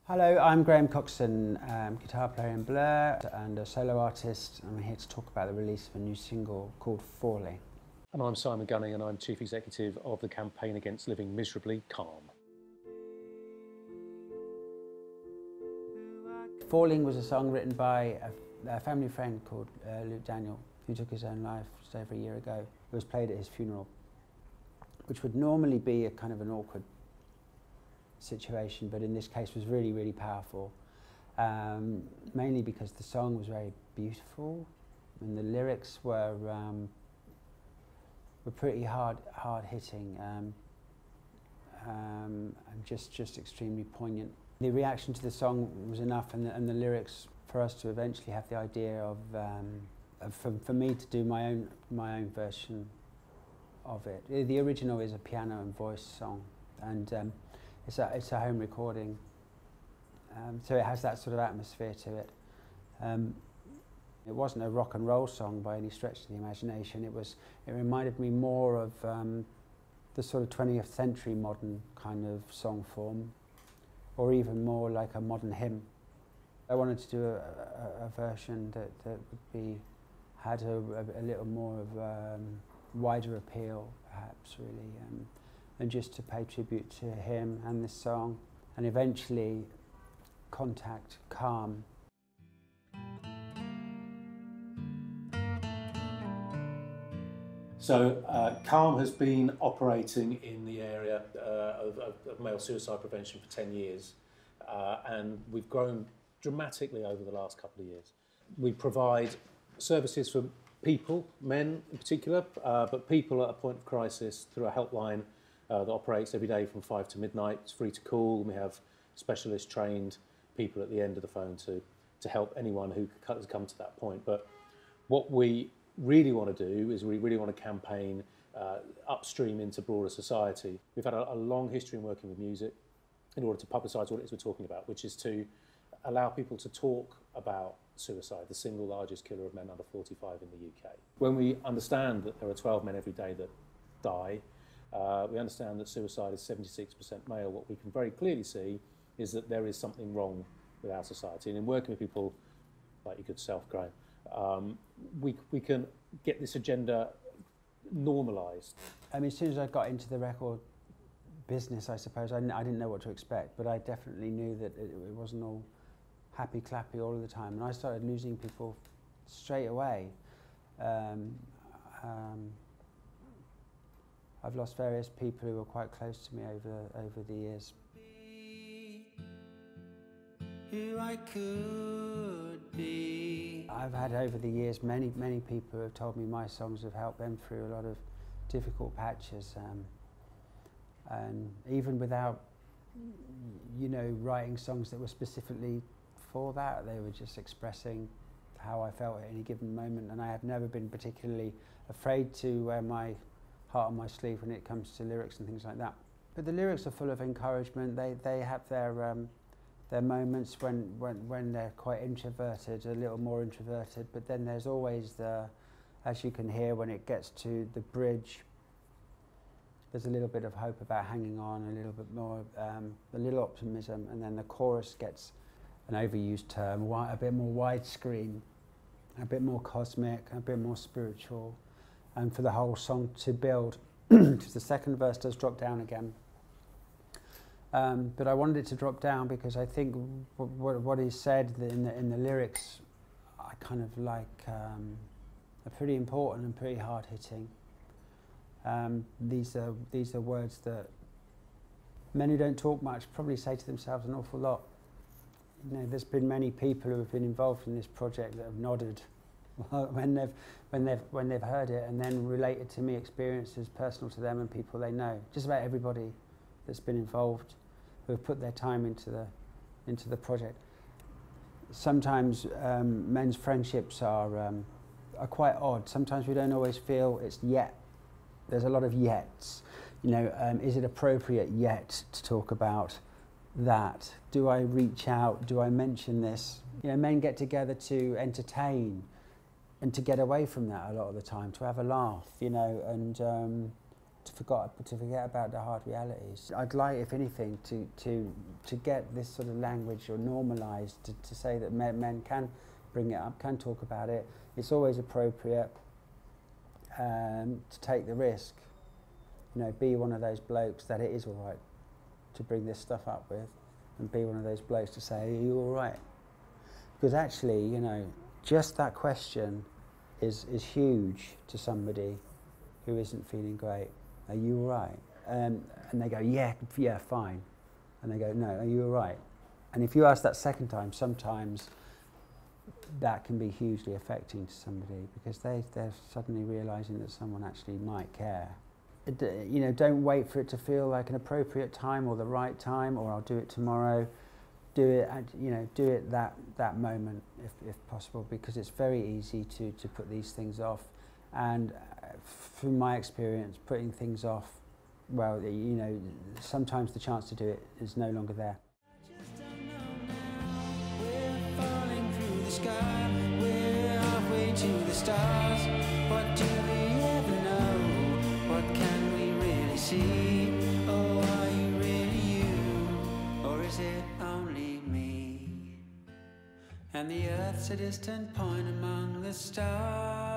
Hello, I'm Coxon, guitar player in Blur and a solo artist. I'm here to talk about the release of a new single called Falling. And I'm Simon Gunning and I'm Chief Executive of the campaign against living miserably, Calm. Falling was a song written by a family friend called Luke Daniel, who took his own life just over a year ago. It was played at his funeral, which would normally be a kind of an awkward situation, but in this case was really, really powerful, mainly because the song was very beautiful and the lyrics were pretty hard-hitting and just extremely poignant. The reaction to the song was enough, and the lyrics for us to eventually have the idea of for me to do my own version of it. The original is a piano and voice song, and it's a home recording, so it has that sort of atmosphere to it. It wasn't a rock and roll song by any stretch of the imagination. It reminded me more of the sort of 20th century modern kind of song form, or even more like a modern hymn. I wanted to do a version that had a little more of wider appeal, perhaps, really. And just to pay tribute to him and this song, and eventually contact Calm. So Calm has been operating in the area of male suicide prevention for 10 years, and we've grown dramatically over the last couple of years. We provide services for people, men in particular, but people at a point of crisis through a helpline that operates every day from 5 to midnight. It's free to call. We have specialist trained people at the end of the phone to help anyone who has come to that point. But what we really want to do is we really want to campaign upstream into broader society. We've had a long history in working with music in order to publicise what it is we're talking about, which is to allow people to talk about suicide, the single largest killer of men under 45 in the UK. When we understand that there are 12 men every day that die, we understand that suicide is 76% male. What we can very clearly see is that there is something wrong with our society. And in working with people like your good self, Graham, we can get this agenda normalised. I mean, as soon as I got into the record business, I suppose, I didn't know what to expect, but I definitely knew that it wasn't all happy-clappy all of the time. And I started losing people straight away. I've lost various people who were quite close to me over the years. Who I could be. I've had over the years many people who have told me my songs have helped them through a lot of difficult patches, and even without, you know, writing songs that were specifically for that, they were just expressing how I felt at any given moment, and I have never been particularly afraid to wear my heart on my sleeve when it comes to lyrics and things like that. But the lyrics are full of encouragement. They have their moments when they're quite introverted, a little more introverted, but then there's always as you can hear when it gets to the bridge, there's a little bit of hope about hanging on, a little bit more, a little optimism, and then the chorus gets an overused term, a bit more widescreen, a bit more cosmic, a bit more spiritual, and for the whole song to build, because the second verse does drop down again. But I wanted it to drop down because I think what is said in the lyrics are kind of like are pretty important and pretty hard-hitting. These are words that men who don't talk much probably say to themselves an awful lot. You know, there's been many people who have been involved in this project that have nodded when they've heard it, and then related to me experiences personal to them and people they know. Just about everybody that's been involved, who have put their time into the project. Sometimes men's friendships are quite odd. Sometimes we don't always feel it's yet. There's a lot of yets. You know, is it appropriate yet to talk about that? Do I reach out? Do I mention this? You know, men get together to entertain and to get away from that a lot of the time, to have a laugh, you know, and to forget about the hard realities. I'd like, if anything, to get this sort of language or normalised to say that men can bring it up, can talk about it. It's always appropriate to take the risk. You know, be one of those blokes that it is all right to bring this stuff up with, and be one of those blokes to say, are you all right? Because actually, you know, just that question is huge to somebody who isn't feeling great. Are you all right? And they go, yeah, fine. And they go, no, are you all right? And if you ask that second time, sometimes that can be hugely affecting to somebody, because they're suddenly realising that someone actually might care. You know, don't wait for it to feel like an appropriate time or the right time, or I'll do it tomorrow. Do it, you know, do it that moment if possible, because it's very easy to put these things off. And from my experience, putting things off, well, you know, sometimes the chance to do it is no longer there. We're falling through the sky, we're halfway to the stars. What do we ever know? What can we really see? Oh, are you really you? Or is it only me? And the earth's a distant point among the stars.